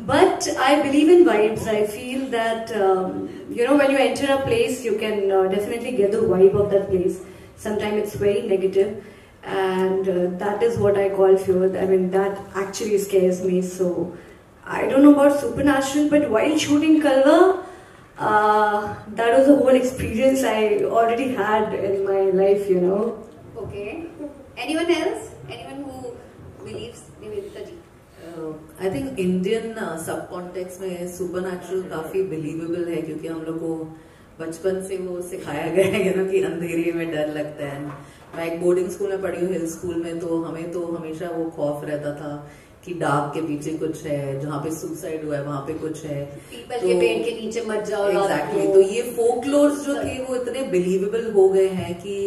But I believe in vibes. I feel that when you enter a place, you can definitely get the vibe of that place. Sometimes it's very negative, and that is what I call fear. I mean, that actually scares me. So I don't know about supernatural, but while shooting Kalwa, that was the whole experience I already had in my life. Okay. Anyone else? Anyone who believes Nivedita ji? I think Indian सब context में supernatural काफी believable है, क्योंकि हम लोग को बचपन से वो सिखाया गया है कि अंधेरे में डर लगता है. मैं एक बोर्डिंग स्कूल में पढ़ी हूँ, हिल स्कूल में, तो हमें तो हमेशा वो खौफ रहता था कि डार्क के पीछे कुछ है, जहाँ पे सुसाइड हुआ है वहां पे कुछ है, पीपल के पेड़ के नीचे मत जाओ. एग्जैक्टली. तो ये फोकलोर्स जो थे वो इतने बिलीवेबल हो गए हैं कि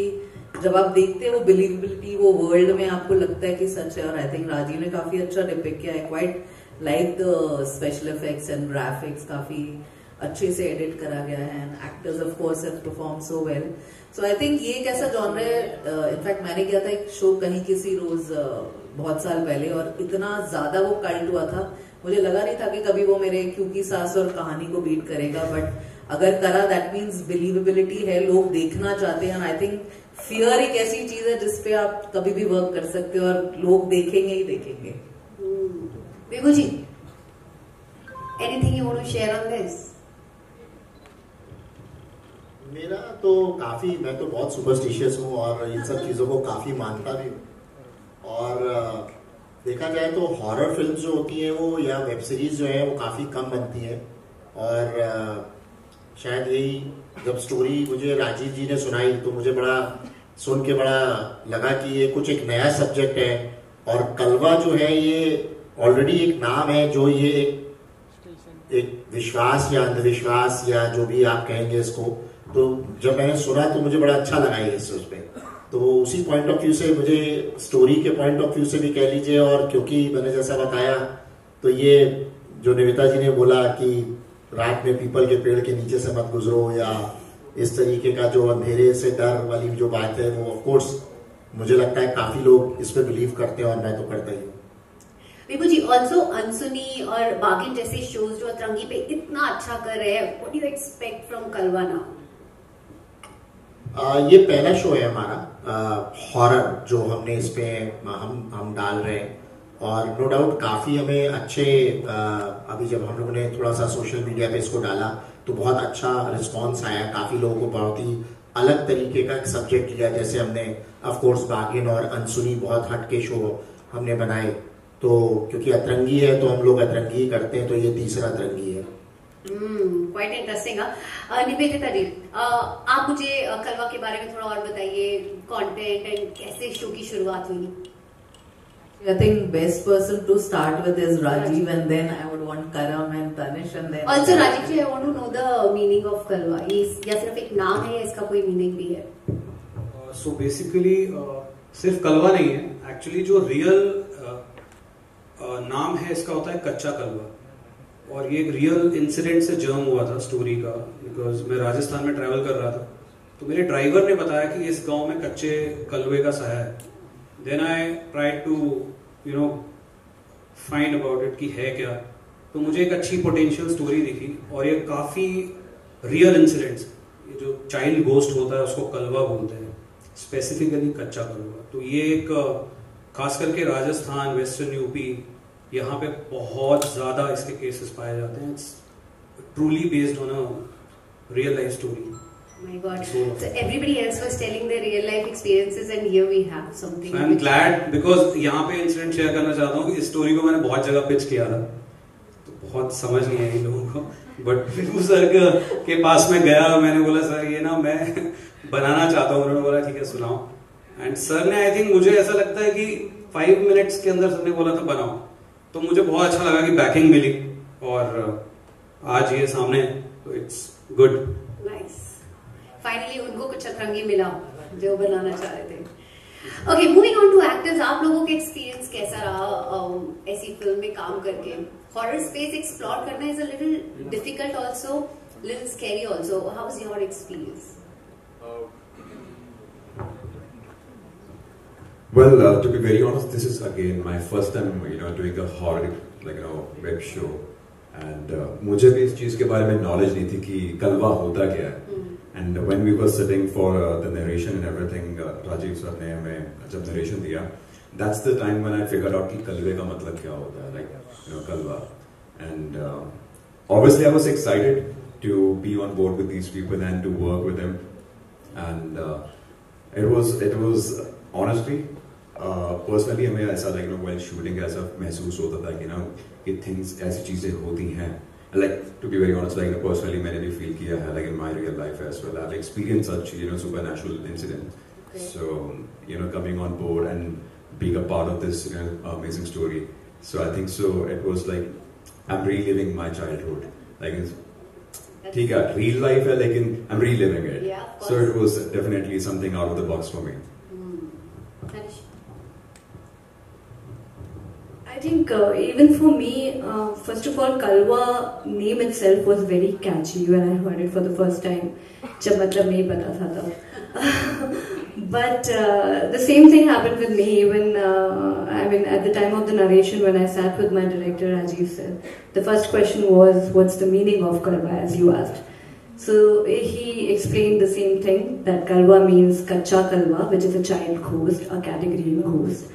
जब आप देखते हैं वो बिलीवेबिलिटी वो वर्ल्ड में आपको लगता है कि सच है. और आई थिंक राजीव ने काफी अच्छा डिपिक्ट किया है. Quite like the special effects and graphics काफी अच्छे से एडिट करा गया है, and actors of course have perform so well. So I think ये एक ऐसा जॉनर है. इनफैक्ट मैंने किया था एक शो कहीं किसी रोज बहुत साल पहले, और इतना ज्यादा वो कल्ट हुआ था, मुझे लगा नहीं था कि कभी वो मेरे क्योंकि सास और कहानी को बीट करेगा. बट अगर करा, दैट मीन्स बिलीवेबिलिटी है, लोग देखना चाहते हैं. आई थिंक फियर एक ऐसी चीज है जिसपे आप कभी भी वर्क कर सकते हो और लोग देखेंगे ही देखेंगे. Vibhu ji, anything you want to share on this? मेरा तो काफी, मैं तो बहुत सुपरस्टिशियस हूँ और इन सब चीजों को काफी मानता भी हूँ. और देखा जाए तो हॉरर फिल्म जो होती है वो, या वेब सीरीज जो है वो काफी कम बनती है. और शायद यही जब स्टोरी मुझे राजीव जी ने सुनाई तो मुझे बड़ा सुन के बड़ा लगा कि ये कुछ एक नया सब्जेक्ट है. और कलवा जो है ये ऑलरेडी एक नाम है, जो ये एक विश्वास या अंधविश्वास या जो भी आप कहेंगे इसको, तो जब मैंने सुना तो मुझे बड़ा अच्छा लगा ये उस पे. तो उसी पॉइंट ऑफ व्यू से, मुझे स्टोरी के पॉइंट ऑफ व्यू से भी कह लीजिए, और क्योंकि मैंने जैसा बताया तो ये जो निवेदिता जी ने बोला कि रात में पीपल के पेड़ के नीचे से मत गुजरो, या इस तरीके का जो अंधेरे से डर वाली जो बात है, वो ऑफ कोर्स मुझे लगता है काफी लोग इस पे बिलीव करते हैं, और मैं तो करता ही हूँ. विभू जी, ऑल्सो अनसुनी और बागिन जैसे शोज जो अतरंगी पे इतना अच्छा कर रहे हैं, what do you expect from Kalwa now? ये पहला शो है हमारा हॉरर जो हमने इस पे हम डाल रहे हैं. और नो डाउट काफी हमें अच्छे, अभी जब हम लोगों ने थोड़ा सा सोशल मीडिया पे इसको डाला तो बहुत अच्छा रिस्पांस आया. काफी लोगों को बहुत ही अलग तरीके का एक सब्जेक्ट लिया. जैसे हमने ऑफ कोर्स बागिन और अनसुनी बहुत हटके शो हमने बनाए, तो क्योंकि अतरंगी है तो हम लोग अतरंगी ही करते हैं, तो ये तीसरा अतरंगी है. Quite interesting. निवेदिता जी, आप मुझे कलवा के बारे में थोड़ा और बताइए, कंटेंट एंड कैसे शो की शुरुआत हुई? I think best person to start with is Rajiv, and then I would want Karam and Tanish, and then also Rajiv ji, I want to know the meaning of Kalwa. ये या सिर्फ एक नाम है या इसका कोई मीनिंग भी है? So basically सिर्फ कलवा नहीं है, एक्चुअली जो रियल नाम है इसका होता है कच्चा कलवा. और ये एक रियल इंसिडेंट से जर्म हुआ था स्टोरी का, बिकॉज मैं राजस्थान में ट्रैवल कर रहा था, तो मेरे ड्राइवर ने बताया कि इस गांव में कच्चे कलवे का साया है. Then I tried to find about it कि है क्या. तो मुझे एक अच्छी पोटेंशियल स्टोरी दिखी, और ये काफी रियल इंसिडेंट्स, ये जो चाइल्ड गोस्ट होता है उसको कलवा बोलते हैं, स्पेसिफिकली कच्चा कलवा. तो ये एक खास करके राजस्थान, वेस्टर्न यूपी, यहाँ पे बहुत ज्यादा इसके केसेस पाए जाते हैं. It's truly based on a real life story. My God! So everybody else was telling their real life experiences, and here we have something. So I'm glad because यहाँ पे इंसिडेंट शेयर करना चाहता हूँ कि इस स्टोरी को मैंने बहुत जगह पिच किया था, तो बहुत समझ नहीं आई लोगों को. बट विभू सर के पास में गया, मैंने बोला सर ये ना मैं बनाना चाहता हूँ. उन्होंने बोला ठीक है सुनाओ. एंड सर ने, आई थिंक मुझे ऐसा लगता है कि 5 मिनट्स के अंदर सर ने बोला था बनाओ, तो मुझे बहुत अच्छा लगा कि बैकिंग मिली, और आज ये सामने, तो इट्स गुड. नाइस. फाइनली उनको कुछ अतरंगी मिला जो बनाना चाह रहे थे. Okay, moving on to actors. आप लोगों का एक्सपीरियंस कैसा रहा ऐसी फिल्म में काम करके? हॉरर स्पेस एक्सप्लोर करना is a little difficult also, little scary also. How was your experience? Well, to be very honest, this is again my first time, doing a horror, web show. And मुझे भी इस चीज के बारे में knowledge नहीं थी कि कलवा होता क्या है. And when we were sitting for the narration and everything, Rajiv sir ने हमें जब narration दिया, that's the time when I figured out कि कलवे का मतलब क्या होता है, कलवा. And obviously I was excited to be on board with these people and to work with them. And it was honestly. Personally हमें ऐसा while shooting ऐसा महसूस होता था कि things ऐसी चीजें होती हैं. To be very honest, personally मैंने भी feel किया है in my real life as well. I've experienced such supernatural incidents. Okay. So coming on board and being a part of this amazing story. So I think so it was I'm reliving my childhood. ठीक है, real life है लेकिन I'm reliving it. Yeah, so it was definitely something out of the box for me. I think even for me, first of all, Kalwa name itself was very catchy when I heard it for the first time. जब मतलब नहीं पता था तब. But the same thing happened with me when at the time of the narration when I sat with my director Rajiv sir. The first question was, what's the meaning of Kalwa, as you asked. So he explained the same thing, that Kalwa means Kacha Kalwa, which is a child ghost, a category in ghost.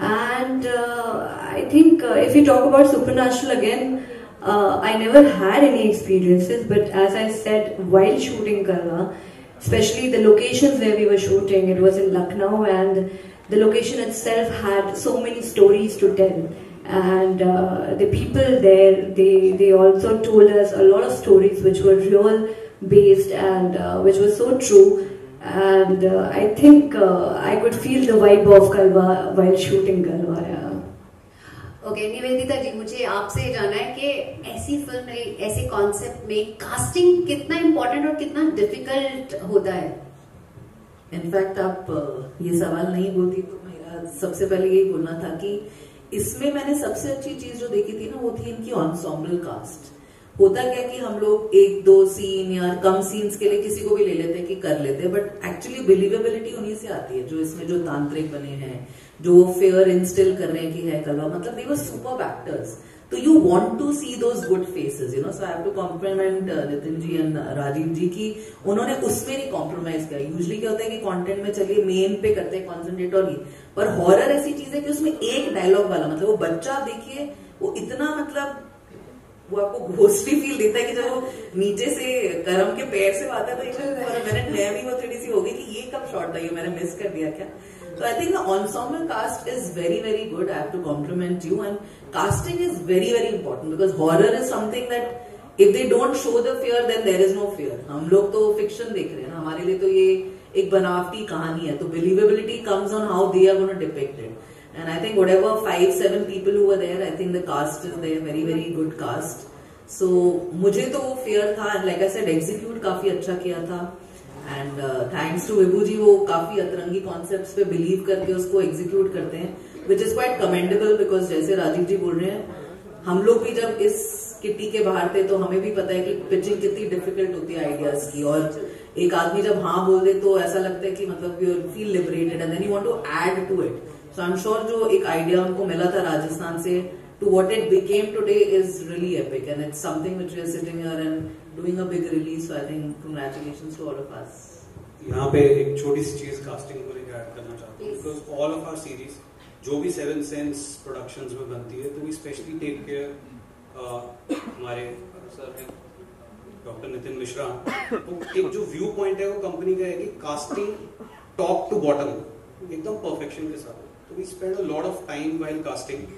And I think if you talk about supernatural again, I never had any experiences, but as I said, while shooting Kalwa, especially the locations where we were shooting, it was in Lucknow, and the location itself had so many stories to tell. And the people there, they also told us a lot of stories which were real based and which were so true. And I think I could feel the vibe of Kalwa while shooting Kalwa. Okay, Nivedita जी, मुझे आपसे जानना है कि ऐसी film में, ऐसे concept में casting कितना इम्पोर्टेंट और कितना डिफिकल्ट होता है. इनफैक्ट आप ये सवाल नहीं बोलती तो मेरा सबसे पहले यही बोलना था कि इसमें मैंने सबसे अच्छी चीज जो देखी थी ना, वो थी इनकी एंसेम्बल कास्ट. होता क्या कि हम लोग एक दो सीन या कम सीन्स के लिए किसी को भी ले लेते हैं कि कर लेते हैं, बट एक्चुअली बिलीवेबिलिटी उन्हीं से आती है जो इसमें जो तांत्रिक बने हैं, जो फेयर इंस्टिल कर रहे हैं कि है कलवा, मतलब दे वर सुपर एक्टर्स. तो you want to see those good faces, so I have to compliment Nitin ji and Rajiv ji की उन्होंने उसमें नहीं कॉम्प्रोमाइज किया. यूजुअली क्या होता है कि कंटेंट में चलिए मेन पे करते हैं कॉन्सेंट्रेट, और ये पर हॉरर ऐसी चीज है कि उसमें एक डायलॉग वाला, मतलब वो बच्चा देखिए वो इतना, मतलब वो आपको घोस्टली फील देता है कि जब वो नीचे से करम के पैर से आता है तो मैंने नया भी वो थोड़ी सी हो गई कि ये कब शॉट था, ये मैंने मिस कर दिया क्या. So I think the ensemble cast is very, very good. I have to compliment you. And casting is very, very important because horror is something that if they don't show the fear, then there is no fear. हम लोग तो fiction देख रहे हैं ना, हमारे लिए तो ये एक बनावटी कहानी है, तो believability comes on how they are going to depict it. And I think whatever 5-7 people who were there, I think the cast is there, very, very good cast. So मुझे तो वो fear था, and like I said, execute काफी अच्छा किया था. And thanks to विभू जी, वो काफी अतरंगी कॉन्सेप्ट्स पे बिलीव करके उसको एग्जीक्यूट करते हैं, which is quite commendable. Because जैसे राजीव जी बोल रहे हैं, हम लोग भी जब इस किट्टी के बाहर थे तो हमें भी पता है कि पिचिंग कितनी डिफिकल्ट होती है आइडियाज की, और एक आदमी जब हाँ बोल दे तो ऐसा लगता है कि मतलब you feel liberated and then you want to add to it. So I am sure जो एक आइडिया उनको मिला था राजस्थान से to what it became today is really epic, and it's something which we are sitting here and doing a big release. So I think congratulations to all of us. यहाँ पे एक छोटी सी चीज कास्टिंग को लेकर ऐड करना चाहता हूँ, because all of our series जो भी 7 सेंस प्रोडक्शंस में बनती है, तो वी स्पेशली टेक केयर, हमारे सर हैं डॉक्टर नितिन मिश्रा, तो एक जो व्यू पॉइंट है वो कंपनी का है कि कास्टिंग टॉप टू बॉटम एकदम परफेक्शन के साथ. तो we spend a lot of time while casting,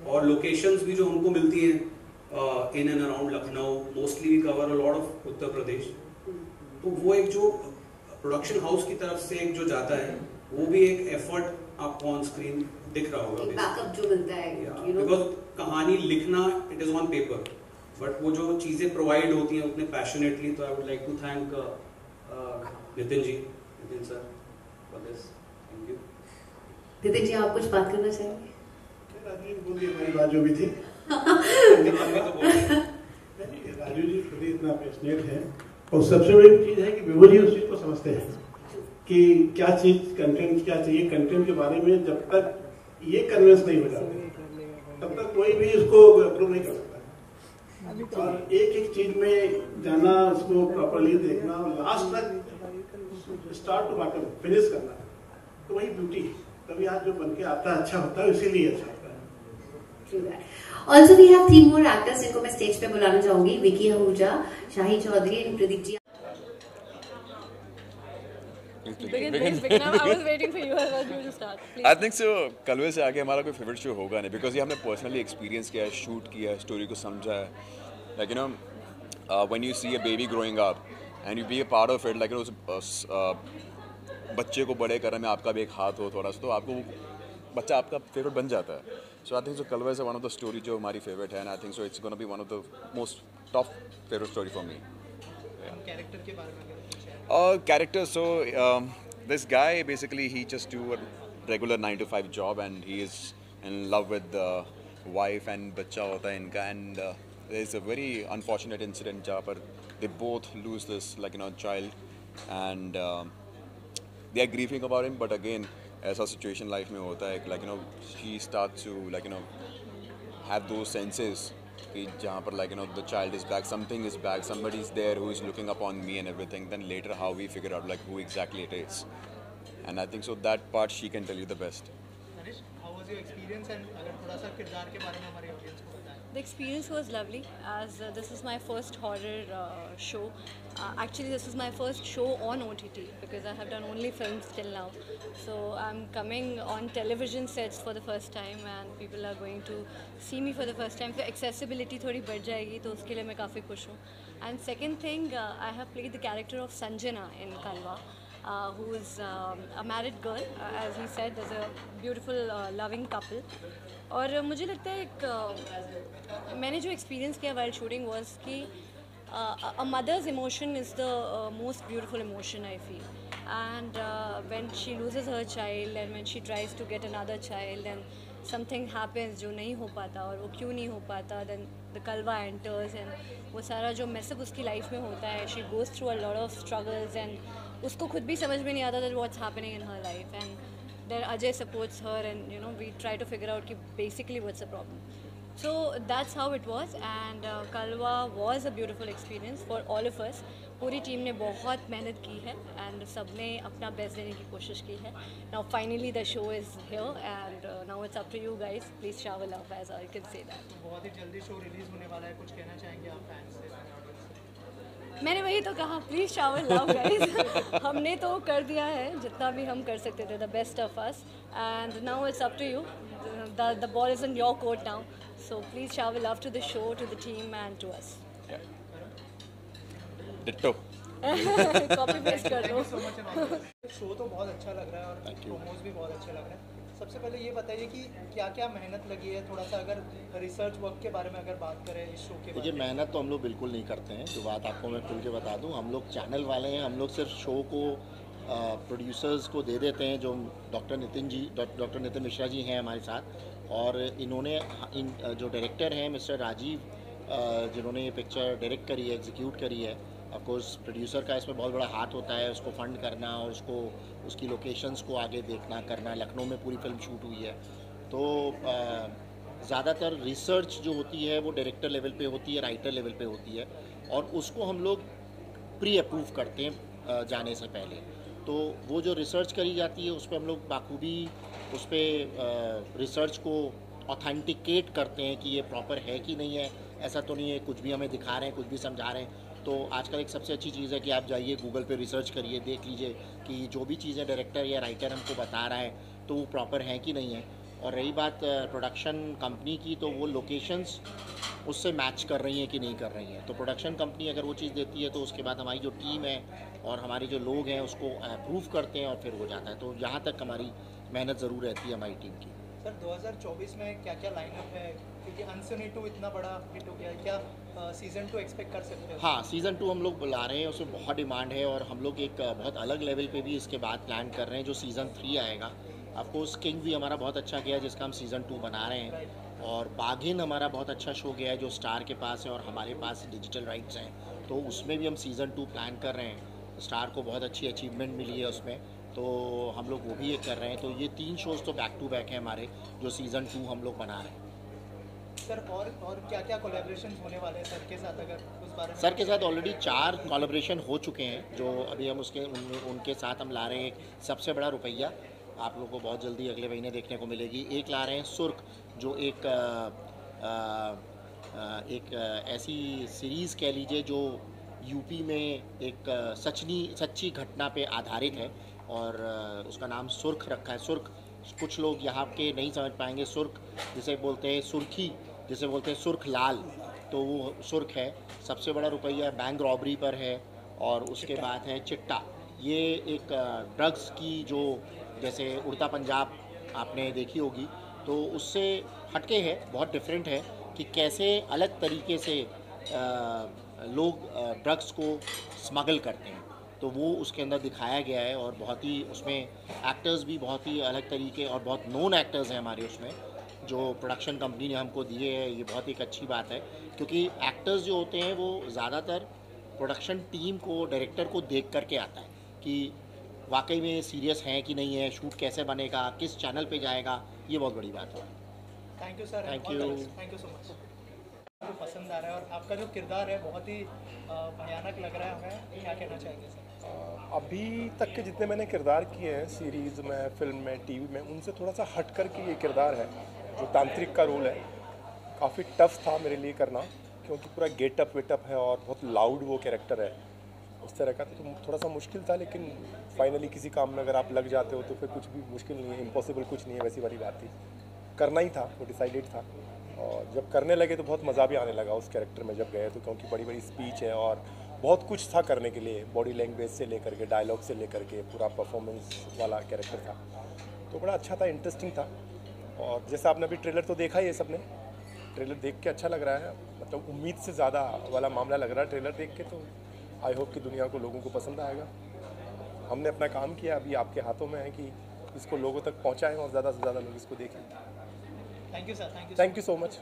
और लोकेशंस भी जो हमको मिलती हैं in and around Lucknow, mostly we cover a lot of Uttar Pradesh. तो वो एक जो प्रोडक्शन हाउस की तरफ से एक जो जाता है, वो भी एक एफर्ट आपको ऑन स्क्रीन दिख रहा होगा, बैकअप जो मिलता है, बिकॉज कहानी लिखना it is on paper, but वो जो चीजें प्रोवाइड होती हैं उतने पैशनेटली. तो I would like to thank Nitin ji, Nitin sir for this. Thank you. Nitin ji, आप कुछ बात करना चाहेंगे? राजू हमारी बात जो भी थी राजू जी खुद ही इतना पैशनेट है, और सबसे बड़ी चीज है कि विभू जी उस चीज को समझते हैं कि क्या चीज कंटेंट क्या चाहिए, कंटेंट के बारे में जब तक ये कन्विंस नहीं हो जाते तब तक कोई भी इसको अप्रूव नहीं कर सकता। और एक एक चीज में जाना, उसको प्रॉपर्ली देखना, लास्ट तक स्टार्ट टू बॉटम फिनिश करना, तो वही ब्यूटी है। तभी आज जो बन के आता है अच्छा होता है, इसीलिए अच्छा होता है। Also we have 3 more actors जिनको मैं स्टेज पे बुलाना चाहूंगी, Vicky Ahuja, Shahi Chaudhary and Pradeep ji. I think so. कलवे से आगे हमारा कोई फेवरेट शो होगा नहीं, बिकॉज ये हमने पर्सनली एक्सपीरियंस किया है, शूट किया है, स्टोरी को समझा है. Like you know when you see a baby growing up and you be a part of it, like you know बच्चे को बड़े करने में आपका भी एक हाथ हो थोड़ा सा, तो आपको बच्चा आपका फेवरेट बन जाता है. सो आई थिंक सो कलवे से वन ऑफ द स्टोरी जो हमारी फेवरेट है, and I think so it's gonna be one of the most top favourite story for me. Character के बारे में Character, so this guy basically he just do a regular 9 to 5 job and he is in love with the wife and बच्चा होता है इनका, and there is a very unfortunate incident जहाँ पर they both lose this like you know child and they are grieving about him, but again ऐसा situation life में होता है like you know she starts to like you know have those senses कि जहाँ पर like you know the child is back, something is back, somebody is there who is looking upon me and everything. Then later how we figure out like who exactly it is, and I think so that part she can tell you the best. Manish, how was your experience, and अगर थोड़ा सा किरदार के बारे में हमारे audience को बताएं. The experience was lovely, as this is my first horror show. Actually, this is my first show on OTT because I have done only films till now. So I'm coming on television sets for the first time, and people are going to see me for the first time. So accessibility थोड़ी बढ़ जाएगी, तो उसके लिए मैं काफ़ी खुश हूँ. And second thing, I have played the character of Sanjana in Kalwa, who is a married girl. As he said, there's a beautiful loving couple. और मुझे लगता है मैंने जो एक्सपीरियंस किया वाइल शूटिंग वॉज कि a mother's emotion is the most beautiful emotion I feel, and when she loses her child and when she tries to get another child and something happens जो नहीं हो पाता, और वो क्यों नहीं हो पाता, then the Kalwa enters and वो सारा जो मैसअप उसकी लाइफ में होता है, she goes through a lot of struggles and उसको खुद भी समझ में नहीं आता that what's happening in her life, and then Ajay supports her and you know we try to figure out कि basically what's the problem. So that's how it was, and Kalwa was a beautiful experience for all of us. पूरी team ने बहुत मेहनत की है and सब ने अपना बेस्ट देने की कोशिश की है. Now finally the show is here and now it's up to you guys. Please shower love, as I can say that. बहुत ही जल्दी शो रिलीज होने वाला है, कुछ कहना चाहेंगे आप फैंस से? मैंने वही तो कहा, प्लीज़ शावर लव गाइस. हमने तो कर दिया है जितना भी हम कर सकते थे, the best of us, and now it's up to you. The ball is in your court now, so please shower love to the show, to the team and to us. Ditto. Copy paste कर दो. Show तो बहुत अच्छा लग रहा है और promos भी बहुत अच्छे लग रहे हैं. सबसे पहले ये बताइए कि क्या क्या मेहनत लगी है, थोड़ा सा अगर रिसर्च वर्क के बारे में अगर बात करें इस शो के बारे में. देखिए, मेहनत तो हम लोग बिल्कुल नहीं करते हैं. जो बात आपको मैं खुल के बता दूं, हम लोग चैनल वाले हैं. हम लोग सिर्फ शो को प्रोड्यूसर्स को दे देते हैं, जो डॉक्टर नितिन मिश्रा जी हैं हमारे साथ, और इन्होंने जो डायरेक्टर हैं मिस्टर राजीव, जिन्होंने ये पिक्चर डायरेक्ट करी है, एग्जीक्यूट करी है. ऑफकोर्स प्रोड्यूसर का इसमें बहुत बड़ा हाथ होता है, उसको फंड करना और उसकी लोकेशंस को आगे देखना करना. लखनऊ में पूरी फिल्म शूट हुई है, तो ज़्यादातर रिसर्च जो होती है वो डायरेक्टर लेवल पे होती है, राइटर लेवल पे होती है, और उसको हम लोग प्री अप्रूव करते हैं जाने से पहले. तो वो जो रिसर्च करी जाती है उस पर हम लोग बाखूबी उस पर रिसर्च को ऑथेंटिकेट करते हैं कि ये प्रॉपर है कि नहीं है. ऐसा तो नहीं है कुछ भी हमें दिखा रहे हैं, कुछ भी समझा रहे हैं. तो आजकल एक सबसे अच्छी चीज़ है कि आप जाइए गूगल पे रिसर्च करिए, देख लीजिए कि जो भी चीज़ें डायरेक्टर या राइटर हमको बता रहा है तो वो प्रॉपर हैं कि नहीं है. और रही बात प्रोडक्शन कंपनी की, तो वो लोकेशंस उससे मैच कर रही हैं कि नहीं कर रही हैं. तो प्रोडक्शन कंपनी अगर वो चीज़ देती है तो उसके बाद हमारी जो टीम है और हमारे जो लोग हैं उसको अप्रूव करते हैं और फिर हो जाता है. तो यहाँ तक हमारी मेहनत ज़रूर रहती है हमारी टीम की. सर 2024 में क्या क्या लाइनअप है, क्योंकि अनसनी 2 इतना बड़ा हिट हो गया है, क्या सीज़न 2 एक्सपेक्ट कर सकते हैं? हाँ, सीज़न 2 हम लोग बुला रहे हैं, उसमें बहुत डिमांड है, और हम लोग एक बहुत अलग लेवल पे भी इसके बाद प्लान कर रहे हैं जो सीज़न 3 आएगा. ऑफकोर्स किंग भी हमारा बहुत अच्छा गया है जिसका हम सीज़न 2 बना रहे हैं, और बाघिन हमारा बहुत अच्छा शो गया है जो स्टार के पास है और हमारे पास डिजिटल राइट्स हैं, तो उसमें भी हम सीज़न 2 प्लान कर रहे हैं. स्टार को बहुत अच्छी अचीवमेंट मिली है उसमें, तो हम लोग वो भी एक कर रहे हैं। तो ये 3 शोज़ तो बैक टू बैक हैं हमारे, जो सीज़न 2 हम लोग बना रहे हैं। सर और क्या क्या कोलैबोरेशन होने वाले हैं सर के साथ, अगर उस बारे में? सर के साथ ऑलरेडी 4 कोलैबोरेशन हो चुके हैं, जो अभी हम उनके साथ हम ला रहे हैं। एक सबसे बड़ा रुपया आप लोगों को बहुत जल्दी अगले महीने देखने को मिलेगी। एक ला रहे हैं सुर्ख, जो एक ऐसी सीरीज़ कह लीजिए जो यूपी में एक सच्ची घटना पे आधारित है, और उसका नाम सुर्ख रखा है। सुर्ख कुछ लोग यहाँ के नहीं समझ पाएंगे। सुर्ख जिसे बोलते हैं सुर्खी, जिसे बोलते हैं सुर्ख लाल, तो वो सुर्ख है। सबसे बड़ा रुपया बैंक रॉबरी पर है, और उसके बाद है चिट्टा। ये एक ड्रग्स की जो जैसे उड़ता पंजाब आपने देखी होगी, तो उससे हटके है, बहुत डिफरेंट है कि कैसे अलग तरीके से लोग ड्रग्स को स्मगल करते हैं। तो वो उसके अंदर दिखाया गया है, और बहुत ही उसमें एक्टर्स भी बहुत ही अलग तरीके और बहुत नोन एक्टर्स हैं हमारे उसमें, जो प्रोडक्शन कंपनी ने हमको दिए हैं। ये बहुत एक अच्छी बात है, क्योंकि एक्टर्स जो होते हैं वो ज़्यादातर प्रोडक्शन टीम को, डायरेक्टर को देख करके आता है कि वाकई में सीरियस हैं कि नहीं है, शूट कैसे बनेगा, किस चैनल पे जाएगा। ये बहुत बड़ी बात है। Thank you sir. Thank you so much. आपको पसंद आ रहा है, और आपका जो किरदार है बहुत ही भयानक लग रहा है हमें, क्या कहना चाहेंगे सर? अभी तक के जितने मैंने किरदार किए हैं सीरीज़ में, फिल्म में, टीवी में, उनसे थोड़ा सा हट कर के ये किरदार है जो तांत्रिक का रोल है। काफ़ी टफ था मेरे लिए करना, क्योंकि पूरा गेटअप वेटअप है और बहुत लाउड वो कैरेक्टर है उस तरह का, तो थोड़ा सा मुश्किल था। लेकिन फाइनली किसी काम में अगर आप लग जाते हो तो फिर कुछ भी मुश्किल नहीं है, इम्पॉसिबल कुछ नहीं है, वैसी वाली बात थी। करना ही था, वो डिसाइडेड था, और जब करने लगे तो बहुत मज़ा भी आने लगा उस कैरेक्टर में जब गए तो, क्योंकि बड़ी बड़ी स्पीच है और बहुत कुछ था करने के लिए, बॉडी लैंग्वेज से लेकर के, डायलॉग से लेकर के, पूरा परफॉर्मेंस वाला कैरेक्टर था। तो बड़ा अच्छा था, इंटरेस्टिंग था। और जैसा आपने अभी ट्रेलर तो देखा ही है सबने, ट्रेलर देख के अच्छा लग रहा है, मतलब उम्मीद से ज़्यादा वाला मामला लग रहा है ट्रेलर देख के। तो आई होप कि दुनिया को, लोगों को पसंद आएगा। हमने अपना काम किया, अभी आपके हाथों में है कि इसको लोगों तक पहुँचाएँ और ज़्यादा से ज़्यादा लोग इसको देखें। Thank you sir. Thank you so much.